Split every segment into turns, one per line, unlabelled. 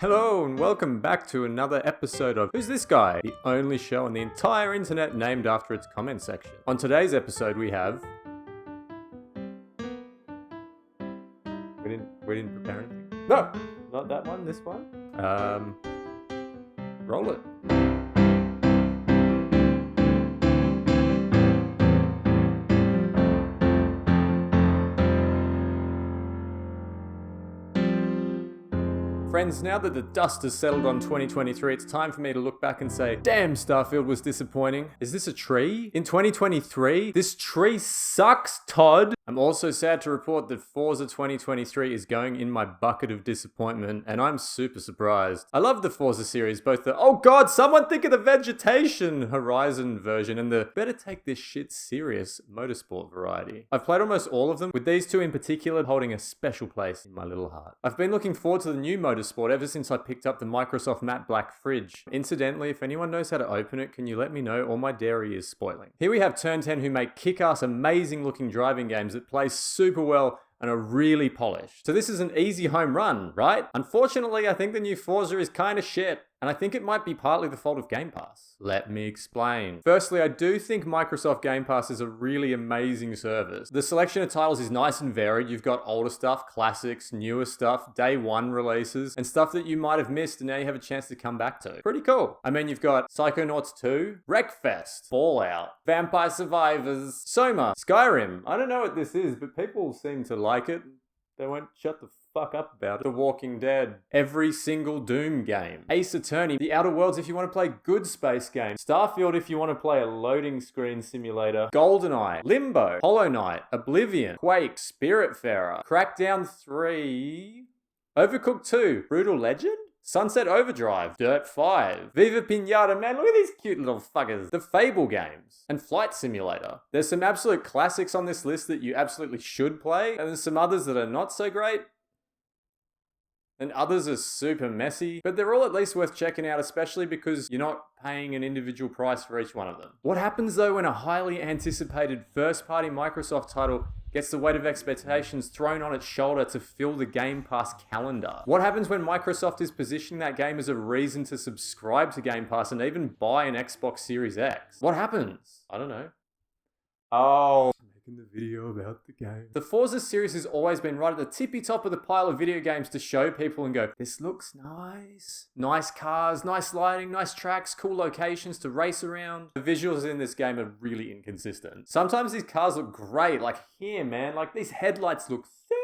Hello and welcome back to another episode of Who's This Guy? The only show on the entire internet named after its comment section. On today's episode we have... We didn't prepare anything. No! Not that one, this one. Roll it. Friends, now that the dust has settled on 2023, it's time for me to look back and say, damn, Starfield was disappointing. Is this a tree? In 2023? This tree sucks, Todd. I'm also sad to report that Forza 2023 is going in my bucket of disappointment, and I'm super surprised. I love the Forza series, both the, oh god, someone think of the vegetation Horizon version, and the better take this shit serious motorsport variety. I've played almost all of them, with these two in particular holding a special place in my little heart. I've been looking forward to the new motorsport ever since I picked up the Microsoft matte black fridge. Incidentally, if anyone knows how to open it, can you let me know, or my dairy is spoiling. Here we have Turn 10, who make kick-ass amazing looking driving games that play super well and are really polished. So this is an easy home run, right? Unfortunately, I think the new Forza is kind of shit, and I think it might be partly the fault of Game Pass. Let me explain. Firstly, I do think Microsoft Game Pass is a really amazing service. The selection of titles is nice and varied. You've got older stuff, classics, newer stuff, day one releases, and stuff that you might have missed and now you have a chance to come back to. Pretty cool. I mean, you've got Psychonauts 2, Wreckfest, Fallout, Vampire Survivors, Soma, Skyrim. I don't know what this is, but people seem to like it. They won't shut the fuck up about it. The Walking Dead, every single Doom game, Ace Attorney, The Outer Worlds if you want to play good space games, Starfield if you want to play a loading screen simulator, GoldenEye, Limbo, Hollow Knight, Oblivion, Quake, Spiritfarer, Crackdown 3, Overcooked 2, Brutal Legend? Sunset Overdrive, Dirt 5, Viva Pinata, man, look at these cute little fuckers. The Fable games, and Flight Simulator. There's some absolute classics on this list that you absolutely should play, and there's some others that are not so great. And others are super messy, but they're all at least worth checking out, especially because you're not paying an individual price for each one of them. What happens though when a highly anticipated first-party Microsoft title gets the weight of expectations thrown on its shoulder to fill the Game Pass calendar? What happens when Microsoft is positioning that game as a reason to subscribe to Game Pass and even buy an Xbox Series X? What happens? I don't know. Oh, making the video about the game. The Forza series has always been right at the tippy top of the pile of video games to show people and go, this looks nice. Nice cars, nice lighting, nice tracks, cool locations to race around. The visuals in this game are really inconsistent. Sometimes these cars look great, like here, man. Like these headlights look thick.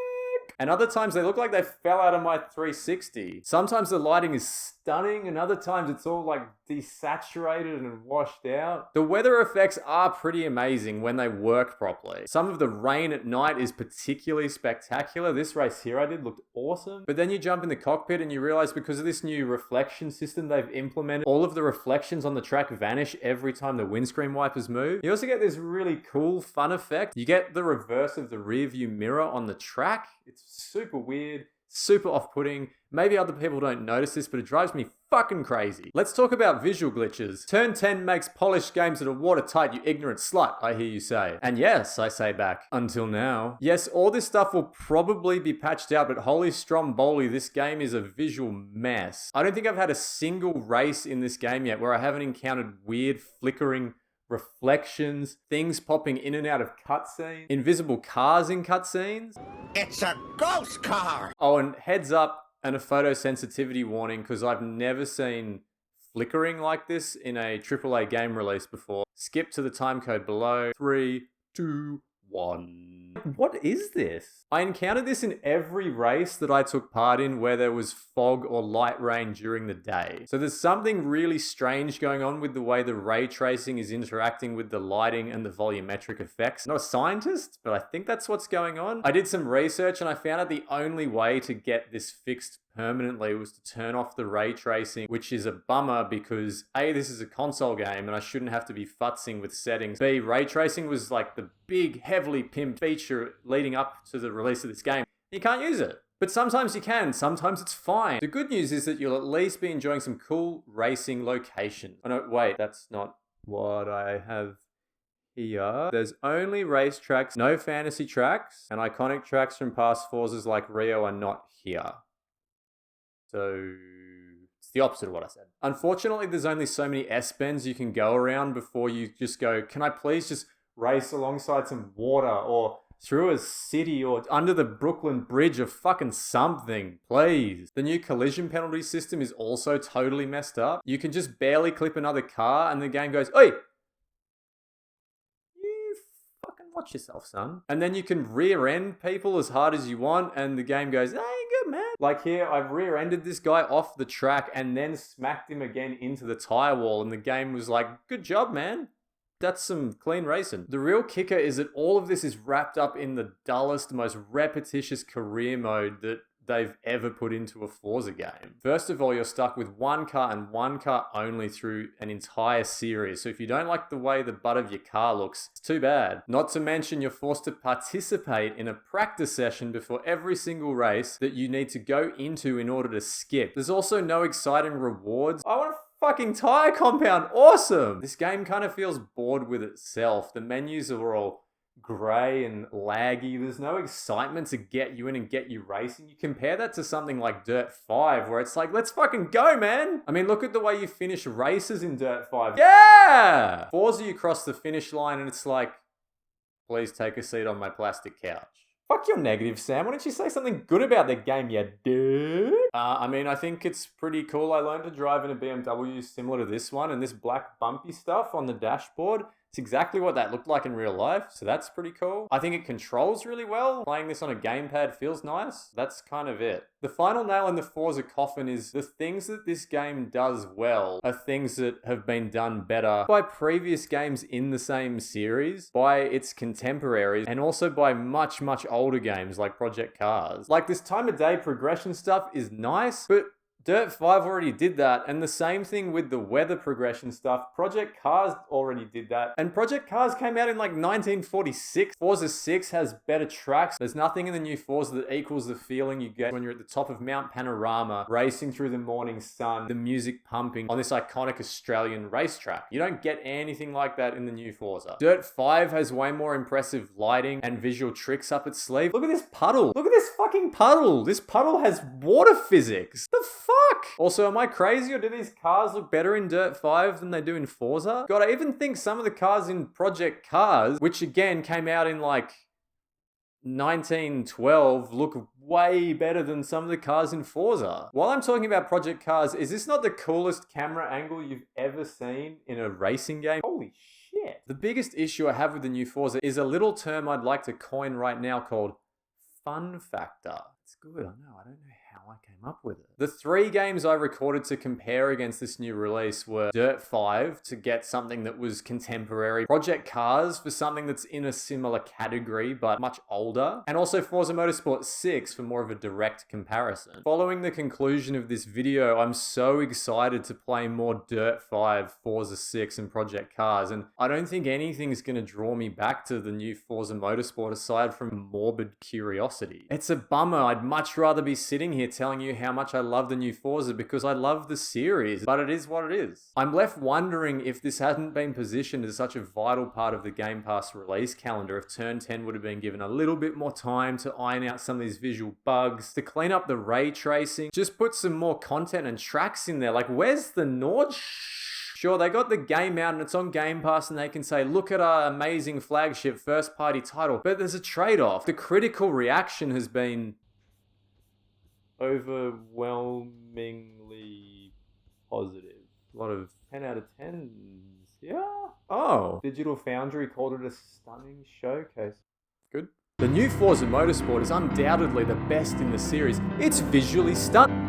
And other times they look like they fell out of my 360. Sometimes the lighting is stunning, and other times it's all like desaturated and washed out. The weather effects are pretty amazing when they work properly. Some of the rain at night is particularly spectacular. This race here I did looked awesome. But then you jump in the cockpit and you realize because of this new reflection system they've implemented, all of the reflections on the track vanish every time the windscreen wipers move. You also get this really cool fun effect. You get the reverse of the rear view mirror on the track. It's super weird, super off-putting. Maybe other people don't notice this, but it drives me fucking crazy. Let's talk about visual glitches. Turn 10 makes polished games that are watertight, you ignorant slut, I hear you say. And yes, I say back, until now. Yes, all this stuff will probably be patched out, but holy stromboli, this game is a visual mess. I don't think I've had a single race in this game yet where I haven't encountered weird flickering reflections, things popping in and out of cutscenes, invisible cars in cutscenes.
It's a ghost car!
Oh, and heads up and a photosensitivity warning, because I've never seen flickering like this in a AAA game release before. Skip to the timecode below. 3, 2, 1. What is this? I encountered this in every race that I took part in where there was fog or light rain during the day. So there's something really strange going on with the way the ray tracing is interacting with the lighting and the volumetric effects. I'm not a scientist, but I think that's what's going on. I did some research and I found out the only way to get this fixed permanently was to turn off the ray tracing, which is a bummer because A, this is a console game and I shouldn't have to be futzing with settings. B, ray tracing was like the big, heavily pimped feature leading up to the release of this game. You can't use it. But sometimes you can, sometimes it's fine. The good news is that you'll at least be enjoying some cool racing locations. Oh no, wait, that's not what I have here. There's only race tracks, no fantasy tracks, and iconic tracks from past Forzas like Rio are not here. So It's the opposite of what I said. Unfortunately, there's only so many S-bends you can go around before you just go, can I please just race alongside some water or through a city or under the Brooklyn Bridge or fucking something, please. The new collision penalty system is also totally messed up. You can just barely clip another car and the game goes, oi! You fucking watch yourself, son. And then you can rear end people as hard as you want and the game goes, hey, good man. Like here, I've rear ended this guy off the track and then smacked him again into the tire wall and the game was like, good job, man. That's some clean racing. The real kicker is that all of this is wrapped up in the dullest, most repetitious career mode that they've ever put into a Forza game. First of all, you're stuck with one car and one car only through an entire series. So if you don't like the way the butt of your car looks, it's too bad. Not to mention you're forced to participate in a practice session before every single race that you need to go into in order to skip. There's also no exciting rewards. I want to fucking tire compound, awesome! This game kind of feels bored with itself. The menus are all grey and laggy. There's no excitement to get you in and get you racing. You compare that to something like Dirt 5 where it's like, let's fucking go, man! I mean, look at the way you finish races in Dirt 5. Yeah! Forza, you cross the finish line and it's like, please take a seat on my plastic couch. Fuck your negative, Sam. Why don't you say something good about the game, you dude? I mean, I think it's pretty cool. I learned to drive in a BMW similar to this one, and this black bumpy stuff on the dashboard, it's exactly what that looked like in real life, so that's pretty cool. I think it controls really well. Playing this on a gamepad feels nice. That's kind of it. The final nail in the Forza coffin is the things that this game does well are things that have been done better by previous games in the same series, by its contemporaries, and also by much, much older games like Project Cars. Like, this time of day progression stuff is nice, but Dirt 5 already did that, and the same thing with the weather progression stuff. Project Cars already did that, and Project Cars came out in like 1946. Forza 6 has better tracks. There's nothing in the new Forza that equals the feeling you get when you're at the top of Mount Panorama, racing through the morning sun, the music pumping on this iconic Australian racetrack. You don't get anything like that in the new Forza. Dirt 5 has way more impressive lighting and visual tricks up its sleeve. Look at this puddle. Look at this fucking puddle. This puddle has water physics. The fuck? Also, am I crazy or do these cars look better in Dirt 5 than they do in Forza? God, I even think some of the cars in Project Cars, which again came out in like 1912, look way better than some of the cars in Forza. While I'm talking about Project Cars, is this not the coolest camera angle you've ever seen in a racing game? Holy shit. The biggest issue I have with the new Forza is a little term I'd like to coin right now called fun factor. It's good, I know. I don't know how I came up with it. The 3 games I recorded to compare against this new release were Dirt 5 to get something that was contemporary, Project Cars for something that's in a similar category but much older, and also Forza Motorsport 6 for more of a direct comparison. Following the conclusion of this video, I'm so excited to play more Dirt 5, Forza 6, and Project Cars, and I don't think anything's going to draw me back to the new Forza Motorsport aside from morbid curiosity. It's a bummer. I'd much rather be sitting here telling you how much I love the new Forza because I love the series, but it is what it is. I'm left wondering if this hadn't been positioned as such a vital part of the Game Pass release calendar, if Turn 10 would have been given a little bit more time to iron out some of these visual bugs, to clean up the ray tracing, just put some more content and tracks in there. Like, where's the Nord? Sure, they got the game out and it's on Game Pass and they can say, look at our amazing flagship first-party title, but there's a trade-off. The critical reaction has been overwhelmingly positive. A lot of 10 out of 10s. Yeah. Oh. Digital Foundry called it a stunning showcase. Good. The new Forza Motorsport is undoubtedly the best in the series. It's visually stunning.